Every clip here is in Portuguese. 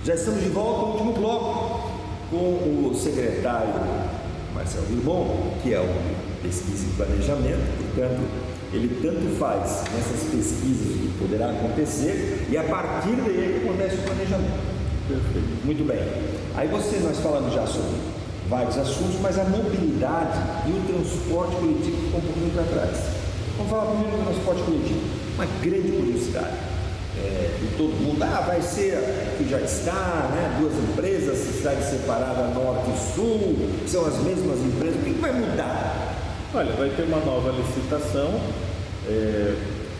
Já estamos de volta ao último bloco com o secretário Marcelo Virbon, que é o Pesquisa e Planejamento, portanto, ele tanto faz nessas pesquisas o que poderá acontecer e a partir daí acontece o planejamento. Perfeito. Muito bem. Aí nós falamos já sobre vários assuntos, mas a mobilidade e o transporte coletivo ficam um pouquinho para trás. Vamos falar primeiro do transporte coletivo. Uma grande curiosidade. De todo mundo, vai ser que já está, né? Duas empresas, cidade separada norte e sul, são as mesmas empresas, o que vai mudar? Olha, vai ter uma nova licitação,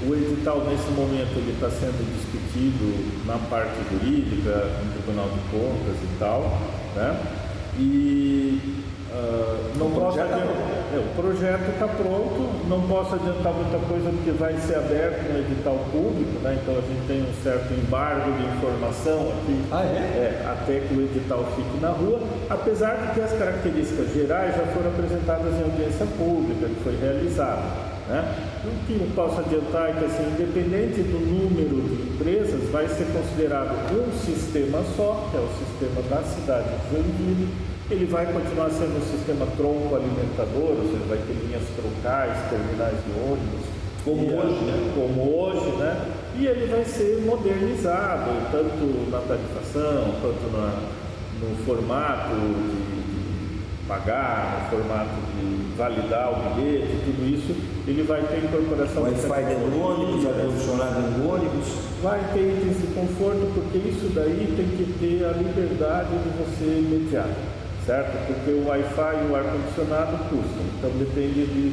o edital nesse momento ele está sendo discutido na parte jurídica, no Tribunal de Contas e tal, né? E não posso adiantar, o projeto está pronto, não posso adiantar muita coisa porque vai ser aberto no edital público, né? Então a gente tem um certo embargo de informação aqui, até que o edital fique na rua, apesar de que as características gerais já foram apresentadas em audiência pública, que foi realizada, né? O que eu posso adiantar é que, assim, independente do número de empresas, vai ser considerado um sistema só, que é o sistema da cidade de Joinville. Ele vai continuar sendo um sistema tronco alimentador, ou seja, vai ter linhas troncais, terminais de ônibus, como hoje, né? E ele vai ser modernizado, tanto na tarifação, quanto no formato de pagar, no formato de validar o bilhete, tudo isso, ele vai ter incorporação de Wi-Fi dentro do ônibus, ar-condicionado dentro do ônibus. Vai ter itens de conforto, porque isso daí tem que ter a liberdade de você mediar. Certo? Porque o Wi-Fi e o ar-condicionado custam, então depende do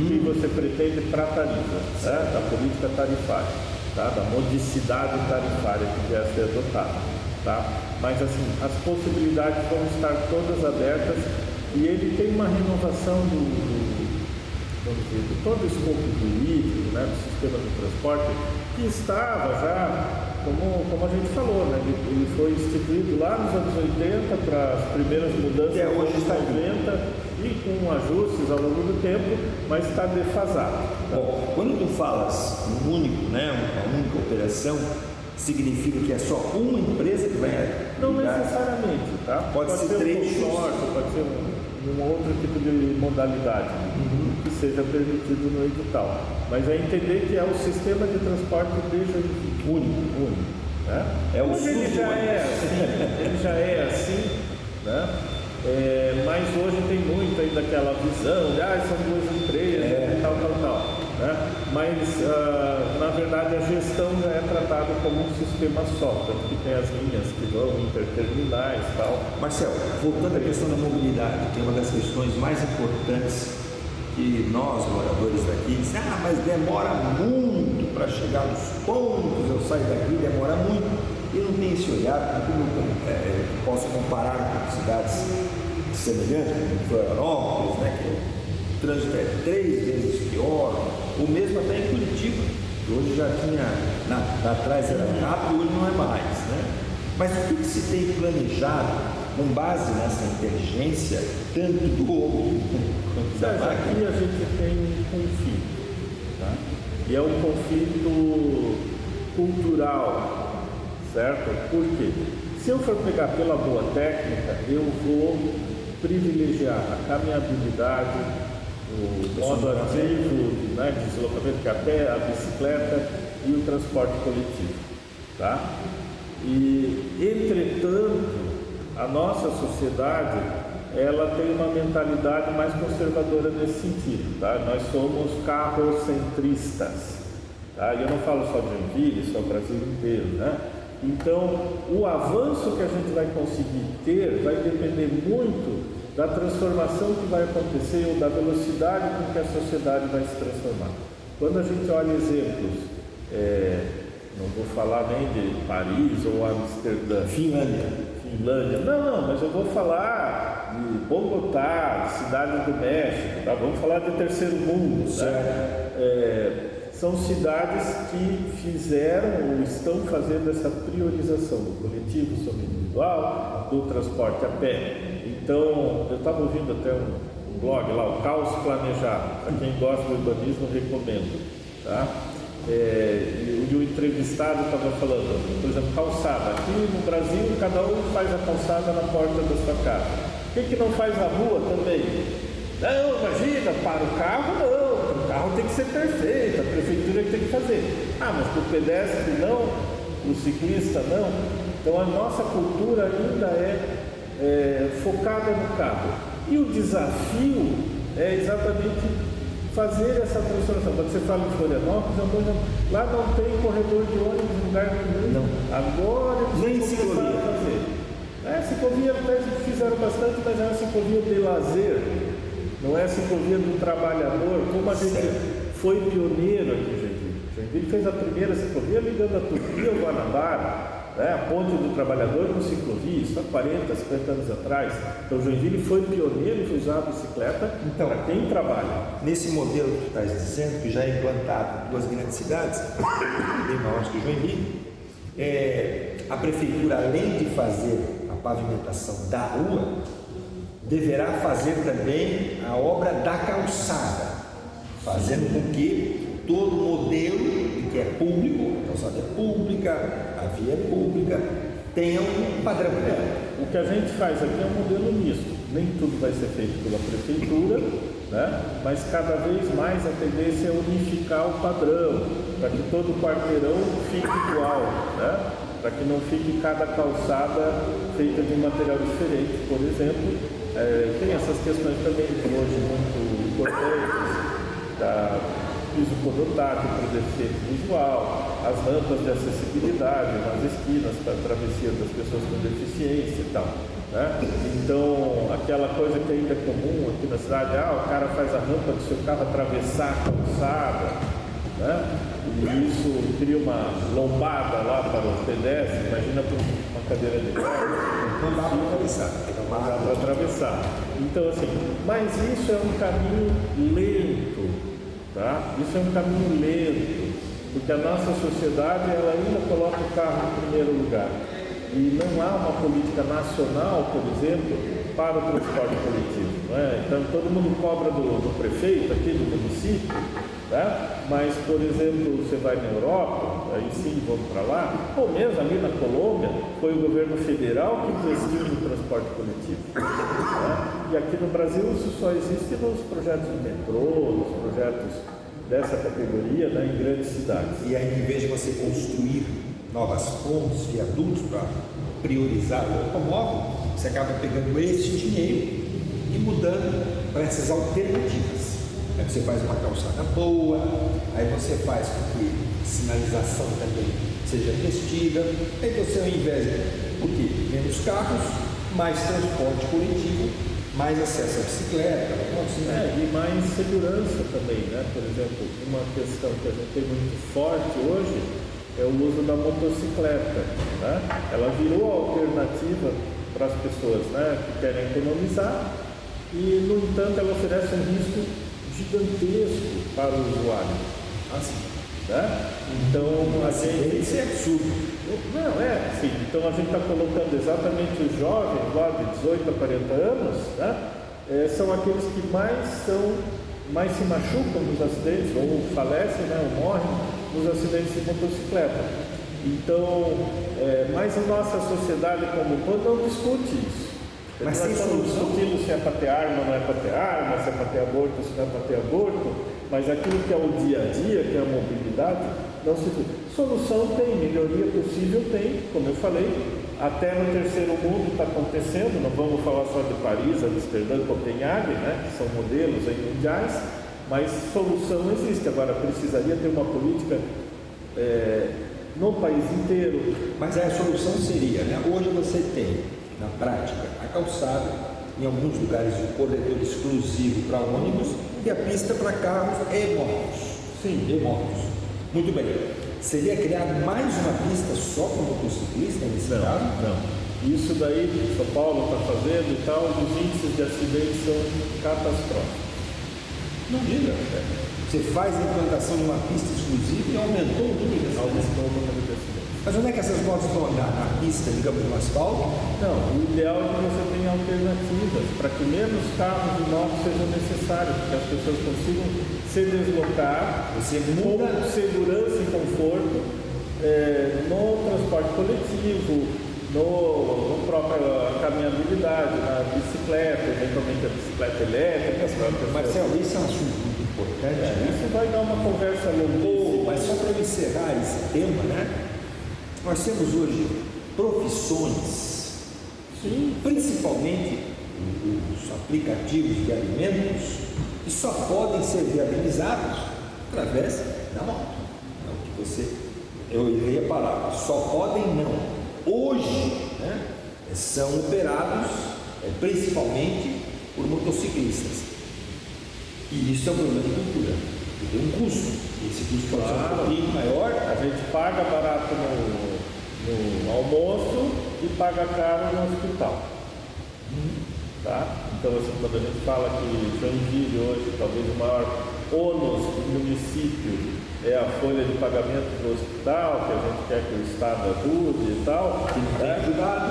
que você pretende para a tarifa, né? Da política tarifária, tá? Da modicidade tarifária que deve ser adotada, tá? Mas assim, as possibilidades vão estar todas abertas e ele tem uma renovação de todo o escopo jurídico, né? Do sistema de transporte que estava já, como a gente falou, né? Ele foi instituído lá nos anos 80 para as primeiras mudanças nos anos 90 e com ajustes ao longo do tempo, mas está defasado. Tá? Bom, quando tu falas um único, né? Uma única operação, significa que é só uma empresa que vai... Não necessariamente, tá? Pode ser três, pode ser um outro tipo de modalidade que seja permitido no edital. Mas é entender que é o sistema de transporte único, né? É o ele já é assim, né? Mas hoje tem muito ainda aquela visão de são duas empresas e tal, né? Mas na verdade a gestão já é tratada como um sistema só, tanto que tem as linhas que vão interterminais e tal. Marcelo, voltando à questão da mobilidade, que é uma das questões mais importantes que nós, moradores daqui, dizem, mas demora muito para chegar nos pontos, eu saio daqui, demora muito. E não tem esse olhar, como posso comparar com cidades semelhantes, como Florianópolis, né, que o trânsito é 3 vezes pior, o mesmo até em Curitiba, que hoje já tinha, atrás era rápido, hoje não é mais, né? Mas o que se tem planejado com base nessa inteligência, tanto do homem quanto da máquina? Aqui a gente tem um conflito, tá? E é um conflito cultural, certo? Por quê? Se eu for pegar pela boa técnica, eu vou privilegiar a caminhabilidade, o modo ativo, né, de deslocamento, que é a pé, a bicicleta e o transporte coletivo, tá? E, entretanto, a nossa sociedade, ela tem uma mentalidade mais conservadora nesse sentido, tá? Nós somos carrocentristas, tá? E eu não falo só de Joinville, só o Brasil inteiro, né? Então, o avanço que a gente vai conseguir ter vai depender muito da transformação que vai acontecer ou da velocidade com que a sociedade vai se transformar. Quando a gente olha exemplos, não vou falar nem de Paris ou Amsterdã, Finlândia, não, mas eu vou falar de Bogotá, de Cidade do México, tá? Vamos falar de terceiro mundo, né? São cidades que fizeram ou estão fazendo essa priorização do coletivo sobre o individual, do transporte a pé. Então, eu estava ouvindo até um blog lá, o Caos Planejado, para quem gosta do urbanismo, recomendo. tá? E o entrevistado estava falando, por exemplo, calçada. Aqui no Brasil, cada um faz a calçada na porta da sua casa. Por que não faz a rua também? Não, imagina, para o carro não, o carro tem que ser perfeito, a prefeitura tem que fazer. Ah, mas para o pedestre não, para o ciclista não. Então a nossa cultura ainda é focada no carro. E o desafio é exatamente fazer essa transformação. Quando você fala em Florianópolis, lá não tem corredor de ônibus em lugar nenhum. Não. Agora nem eles começaram a fazer. Ciclovia até fizeram bastante, mas é uma ciclovia de lazer. Não é a ciclovia do trabalhador, como a gente foi pioneiro aqui em Joinville. Joinville fez a primeira ciclovia ligando a Tupi ao Guanabara, né? A ponte do trabalhador com ciclovia, isso há 40, 50 anos atrás. Então Joinville foi pioneiro em usar a bicicleta para quem trabalha. Nesse modelo que tu estás dizendo, que já é implantado em duas grandes cidades, bem maiores que Joinville, a prefeitura, além de fazer a pavimentação da rua, deverá fazer também a obra da calçada, fazendo com que todo modelo que é público, a calçada é pública, a via é pública, tenha um padrão. O que a gente faz aqui é um modelo misto, nem tudo vai ser feito pela prefeitura, né? Mas cada vez mais a tendência é unificar o padrão, para que todo quarteirão fique igual, né? Para que não fique cada calçada feita de um material diferente, por exemplo. Tem essas questões também hoje muito importantes, da piso podotátil para o deficiente visual, as rampas de acessibilidade nas esquinas para a travessia das pessoas com deficiência e tal, né? Então, aquela coisa que ainda é comum aqui na cidade, o cara faz a rampa do seu carro atravessar a calçada, né? E isso cria uma lombada lá para o pedestre, imagina para uma cadeira de rodas. Não dá para atravessar. Não dá para atravessar. Então, assim, mas isso é um caminho lento, tá? Isso é um caminho lento, porque a nossa sociedade, ela ainda coloca o carro em primeiro lugar. E não há uma política nacional, por exemplo, para o transporte coletivo, não é? Então, todo mundo cobra do prefeito aqui, do município, tá? Mas, por exemplo, você vai na Europa, aí sim, vamos para lá, ou mesmo ali na Colômbia, foi o governo federal que investiu no transporte coletivo, tá? E aqui no Brasil isso só existe nos projetos de metrô, nos projetos dessa categoria, né, em grandes cidades. E aí, em vez de você construir novas pontes, viadutos para priorizar o automóvel, você acaba pegando esse dinheiro e mudando para essas alternativas. Aí você faz uma calçada boa, aí você faz com que a sinalização também seja festiva, aí você, ao invés de menos carros, mais transporte coletivo, mais acesso à bicicleta, e mais segurança também, né? Por exemplo, uma questão que a gente tem muito forte hoje é o uso da motocicleta, né? Ela virou alternativa para as pessoas, né, que querem economizar e, no entanto, ela oferece um risco gigantesco para o usuário. Né? Então, a gente... Isso é absurdo. Não, sim. Então, a gente está colocando exatamente os jovens lá de 18 a 40 anos, né? São aqueles que mais se machucam nos acidentes, ou falecem, né, ou morrem nos acidentes de motocicleta. Então, mas a nossa sociedade como um todo não discute isso. Mas nós estamos discutindo se é para ter arma ou não é para ter arma, se é para ter aborto ou se não é para ter aborto, mas aquilo que é o dia a dia, que é a mobilidade, não se discute. Solução tem, melhoria possível tem, como eu falei, até no terceiro mundo está acontecendo, não vamos falar só de Paris, Amsterdã, Copenhague, né, que são modelos aí mundiais, mas solução existe. Agora, precisaria ter uma política no país inteiro. Mas a solução seria, né? Hoje você tem, na prática, a calçada, em alguns lugares o corredor exclusivo para ônibus e a pista para carros e motos. Sim, e motos. Muito bem. Seria criar mais uma pista só para o motociclista nesse caso? Não. Isso daí São Paulo está fazendo e tal, os índices de acidentes são catastróficos. Não diga. Você faz a implantação de uma pista exclusiva e aumentou o número de acidentes. Aumentou o número de acidentes. Mas onde é que essas motos vão andar? Na pista, digamos, no asfalto? Não, o ideal é que você tenha alternativas para que menos carros e motos sejam necessários, porque as pessoas consigam se deslocar Você com muda segurança e conforto no transporte coletivo, no própria caminhabilidade, na bicicleta, eventualmente a bicicleta elétrica. Marcelo, isso é um assunto muito importante, né? Isso vai dar uma conversa longuíssima. Mas só para encerrar esse tema, né? Nós temos hoje profissões, Sim. principalmente os aplicativos de alimentos, que só podem ser viabilizados através da moto. Não que você, eu errei a palavra, só podem não. Hoje, né, são operados principalmente por motociclistas. E isso é um problema de cultura, que tem um custo. Esse custo pode ser um pouquinho maior. A gente paga barato no almoço e paga caro no hospital. Tá? Então, assim, quando a gente fala que Joinville hoje, talvez o maior ônus do município é a folha de pagamento do hospital, que a gente quer que o Estado ajude e tal, Que não tem ajudado.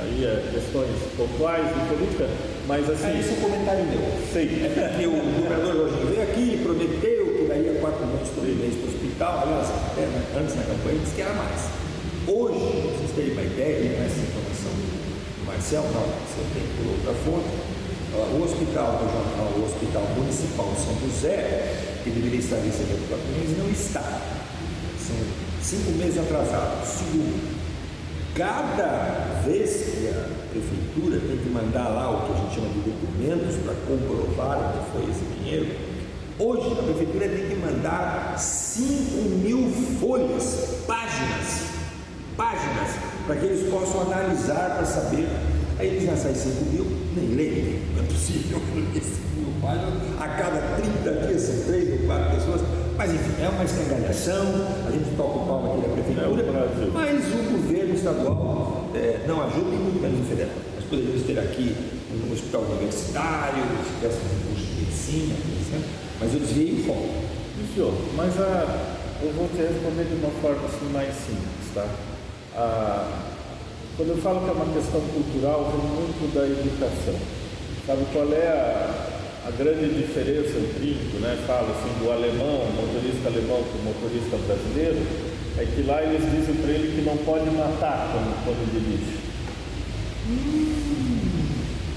aí questões pontuais de política, mas assim... Esse é um comentário meu. Sei. É porque o governador Jorginho veio aqui, prometeu que daria 4 milhões por mês para o hospital. Aliás, até antes na campanha disse que era mais. Hoje, para vocês terem uma ideia, com essa informação do Marcelo, não, você tem por outra fonte, o hospital regional, o hospital municipal de São José, que deveria estar recebendo 4 milhões, não está. São 5 meses atrasados. Segundo, cada vez que a prefeitura tem que mandar lá o que a gente chama de documentos para comprovar onde foi esse dinheiro, hoje a prefeitura tem que mandar 5.000 folhas, páginas, para que eles possam analisar para saber. Aí eles já saem 5.000, nem leem, não é possível ler 5.000 páginas, a cada 30 dias são 3 ou 4 pessoas. Mas enfim, é uma escangalhação, a gente toca o palmo aqui da prefeitura, mas o governo estadual não ajuda e muito menos o federal. Nós poderíamos ter aqui um hospital universitário, se tivesse um curso de medicina, por exemplo, mas eu desviei o foco. Senhor, mas eu vou te responder de uma forma assim, mais simples, tá? Quando eu falo que é uma questão cultural, vem muito da educação. Sabe qual é a grande diferença, eu brinco, né? Falo assim, do alemão, motorista alemão com motorista brasileiro, é que lá eles dizem para ele que não pode matar quando dirige.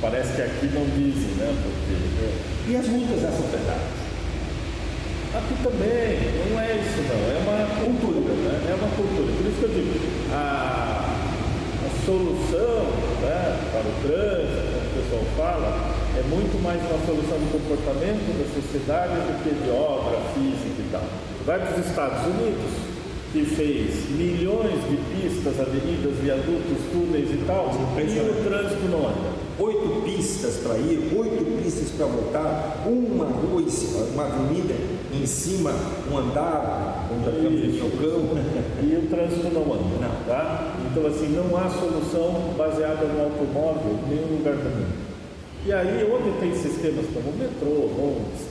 Parece que aqui não dizem, né? Porque... E as multas já são pesadas? Aqui também, não é isso não, é uma cultura, né? É uma cultura. Por isso que eu digo, a solução, né, para o trânsito, como o pessoal fala, é muito mais uma solução de comportamento da sociedade do que de obra física e tal. Vai para os Estados Unidos, que fez milhões de pistas, avenidas, viadutos, túneis e tal, e o trânsito não anda. 8 pistas para ir, 8 pistas para voltar, uma rua, uma avenida em cima, um andar, onde a cão. E o trânsito não anda, não, tá? Então, assim, não há solução baseada no automóvel em nenhum lugar do mundo. E aí, onde tem sistemas como metrô,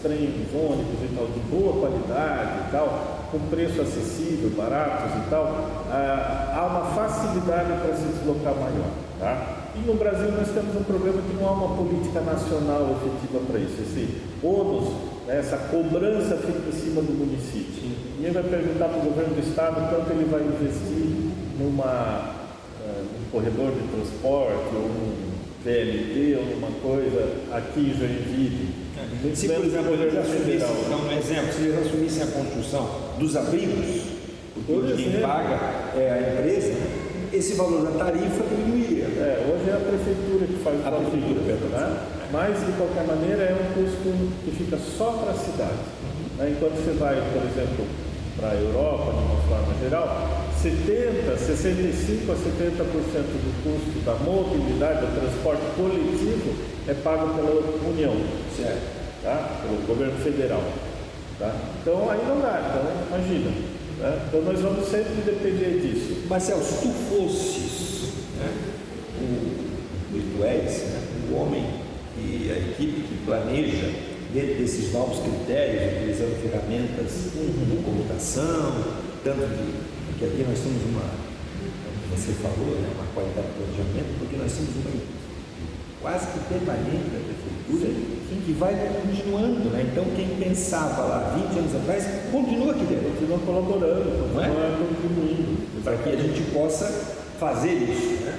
trens, ônibus e tal, de boa qualidade e tal, com preço acessível, baratos e tal, há uma facilidade para se deslocar maior, tá? E no Brasil nós temos um problema que não há uma política nacional efetiva para isso. Esse ônus, essa cobrança fica em cima do município. Ninguém vai perguntar para o governo do estado quanto ele vai investir num corredor de transporte, ou num PLT, ou numa coisa aqui em Joinville. Se, por exemplo, eles assumissem, então, um exemplo, se eles assumissem a construção dos abrigos, porque quem paga é a empresa, esse valor da tarifa diminuiria. Hoje é a prefeitura que faz o valor, né? Mas, de qualquer maneira, é um custo que fica só para a cidade. Né? Enquanto você vai, por exemplo, para a Europa, de uma forma geral, 65% a 70% do custo da mobilidade, do transporte coletivo, é pago pela União, certo? Tá? Pelo governo federal. Tá? Então, aí não dá, então imagina. Né? Então, nós vamos sempre depender disso. Marcelo, se tu fosses, né, tu és, né, o homem e a equipe que planeja dentro desses novos critérios, utilizando ferramentas de computação, tanto porque aqui nós temos como você falou, né, uma qualidade de planejamento, porque nós temos uma quase que permanente da prefeitura que vai continuando, né? Então quem pensava lá 20 anos atrás continua aqui dentro, continua colaborando, continua contribuindo, para que a gente possa fazer isso, né?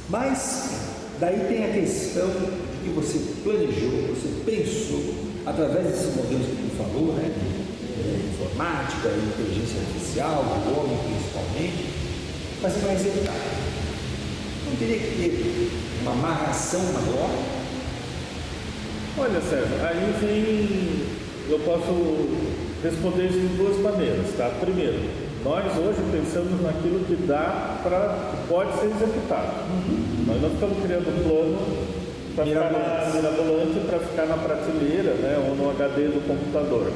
Mas daí tem a questão de que você planejou, você pensou através desses modelos que tu falou, né? De informática, inteligência artificial, do homem principalmente, fazer mais educado. Não teria que ter uma amarração maior? Olha, Sérgio, aí eu posso responder isso de duas maneiras, tá? Primeiro, nós hoje pensamos naquilo que que pode ser executado. Nós não estamos criando um plano para ficar mirabolante, para ficar na prateleira, né, ou no HD do computador,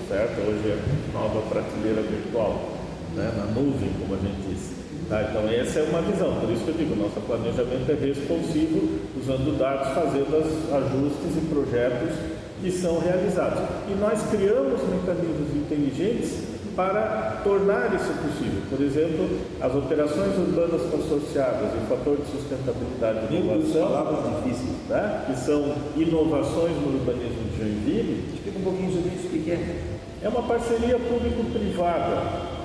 certo? Hoje é nova prateleira virtual, né, na nuvem, como a gente diz. Tá, então essa é uma visão, por isso que eu digo, nosso planejamento é responsivo, usando dados, fazendo os ajustes e projetos que são realizados. E nós criamos mecanismos inteligentes para tornar isso possível. Por exemplo, as operações urbanas consorciadas e o fator de sustentabilidade e inovação, né, que são inovações no urbanismo de Joinville. Explica um pouquinho sobre isso, o que é? É uma parceria público-privada,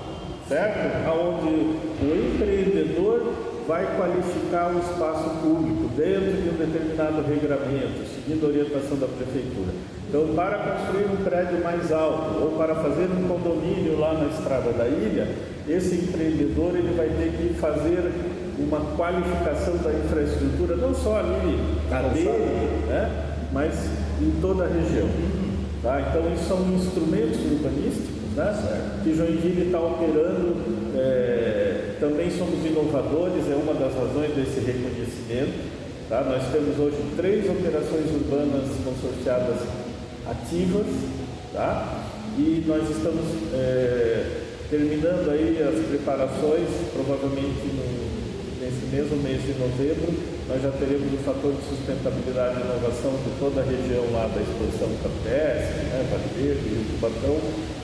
certo? Onde o empreendedor vai qualificar o espaço público dentro de um determinado regramento, seguindo a orientação da prefeitura. Então, para construir um prédio mais alto ou para fazer um condomínio lá na estrada da ilha, esse empreendedor ele vai ter que fazer uma qualificação da infraestrutura, não só ali dele, né, mas em toda a região. Tá? Então, isso são instrumentos urbanísticos, né, que Joinville está operando. Também somos inovadores, é uma das razões desse reconhecimento. Tá? Nós temos hoje 3 operações urbanas consorciadas ativas, tá? E nós estamos terminando aí as preparações, provavelmente nesse mesmo mês de novembro, nós já teremos o fator de sustentabilidade e inovação de toda a região lá da exposição Campestre, né, Vale Verde e Cubatão,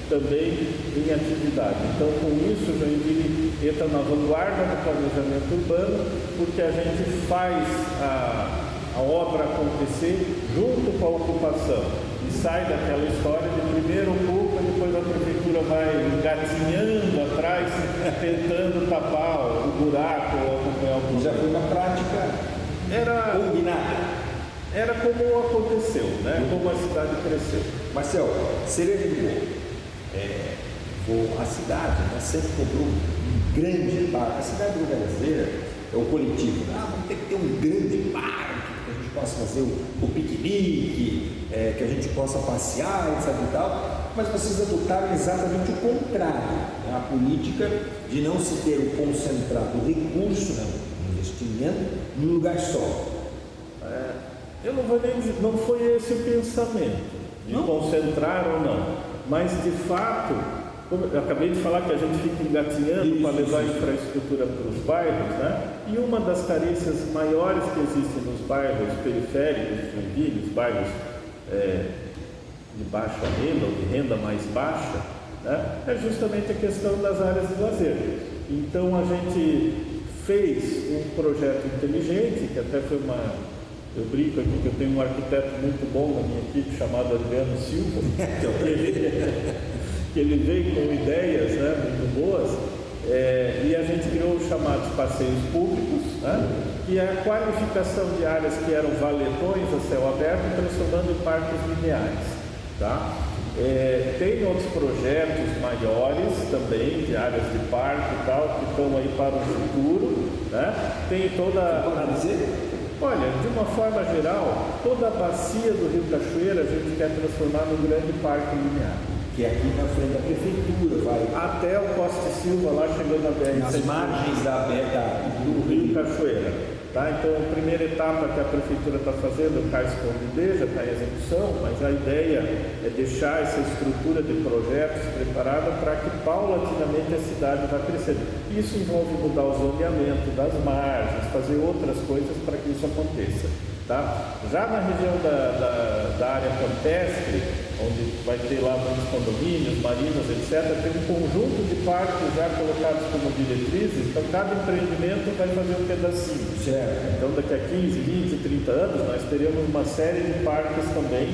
também em atividade. Então, com isso, Joinville entra na vanguarda do planejamento urbano, porque a gente faz a obra acontecer junto com a ocupação e sai daquela história de primeiro ocupa, depois a prefeitura vai engatinhando atrás, tentando tapar o buraco ou acompanhar o buraco. Já foi uma prática combinada. Era como aconteceu, né? Como a cidade cresceu. Marcel, cereja de bolo. A cidade, né, sempre cobrou um grande parque. A cidade brasileira é o coletivo. Vamos ter que ter um grande parque, que a gente possa fazer o piquenique, que a gente possa passear, etc. e tal. Mas vocês adotaram exatamente o contrário, né? A política de não se ter o concentrado recurso, né, o investimento, num lugar só. Eu não vou nem dizer, não foi esse o pensamento, de concentrar ou não. Mas, de fato, como eu acabei de falar que a gente fica engatinhando para levar a infraestrutura para os bairros, né? E uma das carências maiores que existem nos bairros periféricos de Joinville, os bairros de baixa renda ou de renda mais baixa, né, é justamente a questão das áreas de lazer. Então, a gente fez um projeto inteligente, que até foi eu brinco aqui que eu tenho um arquiteto muito bom na minha equipe chamado Adriano Silva, que ele veio com ideias, né, muito boas, e a gente criou os chamados passeios públicos, né, que é a qualificação de áreas que eram valetões a céu aberto, transformando em parques lineares. Tá? Tem outros projetos maiores também, de áreas de parque e tal, que estão aí para o futuro. Né? Tem toda Olha, de uma forma geral, toda a bacia do Rio Cachoeira a gente quer transformar num grande parque linear. Que é aqui na frente da prefeitura, vai até o Costa e Silva, lá chegando na BR. Nas margens do Rio Cachoeira. Tá? Então, a primeira etapa que a prefeitura está fazendo, o Cais Condé, já está em execução, mas a ideia é deixar essa estrutura de projetos preparada para que paulatinamente a cidade vá crescendo. Isso envolve mudar o zoneamento das margens, fazer outras coisas para que isso aconteça. Tá? Já na região da área campestre, onde vai ter lá muitos condomínios, marinas, etc. Tem um conjunto de parques já colocados como diretrizes, então cada empreendimento vai fazer um pedacinho. Certo. Então daqui a 15, 20, 30 anos nós teremos uma série de parques também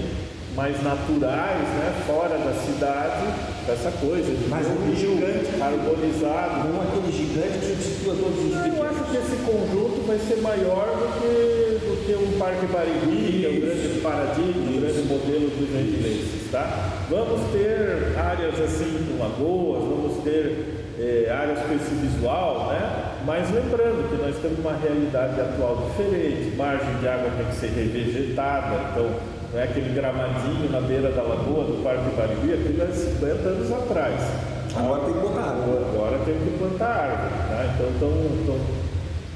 mais naturais, né, fora da cidade, dessa coisa de mas um gigante harmonizado. Não aquele gigante que substitua todos os pequenos. Eu acho que esse conjunto vai ser maior do que um Parque Barigui, que é um grande paradigma, um grande modelo dos gentilesses, tá? Vamos ter áreas assim com lagoas, vamos ter áreas com esse visual, né? Mas lembrando que nós temos uma realidade atual diferente, margem de água tem que ser revegetada, então não é aquele gramadinho na beira da lagoa do Parque Barigui, aquilo é 50 anos atrás. Agora tem que botar árvore. Agora tem que plantar árvore, tá? Então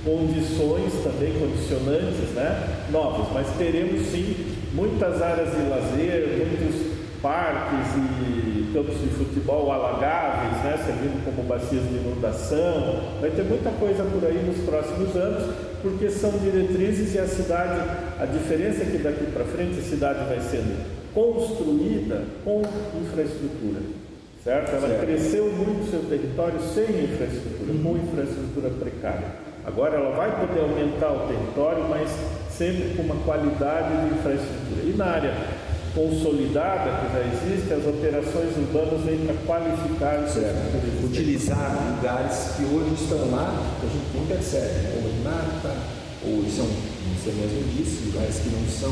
condições também, condicionantes, né, novas, mas teremos sim muitas áreas de lazer, muitos parques e campos de futebol alagáveis, né, servindo como bacias de inundação. Vai ter muita coisa por aí nos próximos anos, porque são diretrizes e a cidade, a diferença é que daqui para frente a cidade vai sendo construída com infraestrutura, certo? Ela cresceu muito seu território sem infraestrutura, com infraestrutura precária. Agora ela vai poder aumentar o território, mas sempre com uma qualidade de infraestrutura. E na área consolidada que já existe, as operações urbanas vêm para qualificar isso. Utilizar lugares que hoje estão lá, que a gente não percebe, né? Ou em mata, ou são, você mesmo disse, lugares que não são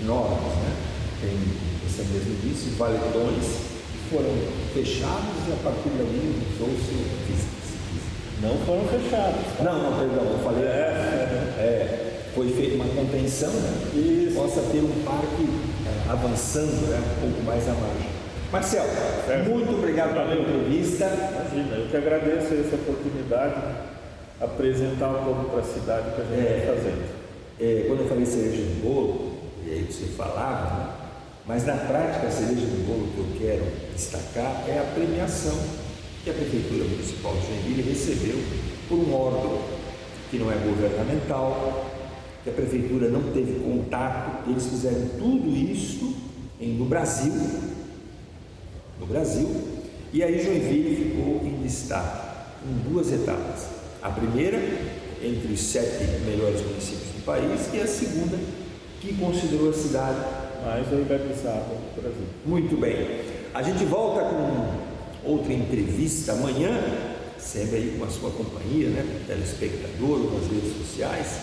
enormes, né? Tem, você mesmo disse, valetões que foram fechados e a partir dali usou-se. Não foram fechados. Tá? Não, perdão, eu falei. Foi feita uma contenção, né? Que possa ter um parque avançando, né? Um pouco mais à margem. Marcelo, muito obrigado pela entrevista. Imagina, eu que agradeço essa oportunidade de apresentar um pouco para a cidade que a gente está fazendo. Quando eu falei cereja no bolo, e aí você falava, né? Mas na prática a cereja no bolo que eu quero destacar é a premiação que a Prefeitura Municipal de Joinville recebeu por um órgão que não é governamental, que a Prefeitura não teve contato, eles fizeram tudo isso no Brasil, e aí Joinville ficou em destaque em 2 etapas. A primeira, entre os 7 melhores municípios do país, e a segunda, que considerou a cidade mais organizada do Brasil. Muito bem, a gente volta com outra entrevista amanhã, sempre aí com a sua companhia, né, com o telespectador, nas redes sociais,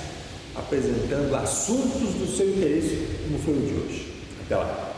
apresentando assuntos do seu interesse, como foi o de hoje. Até lá.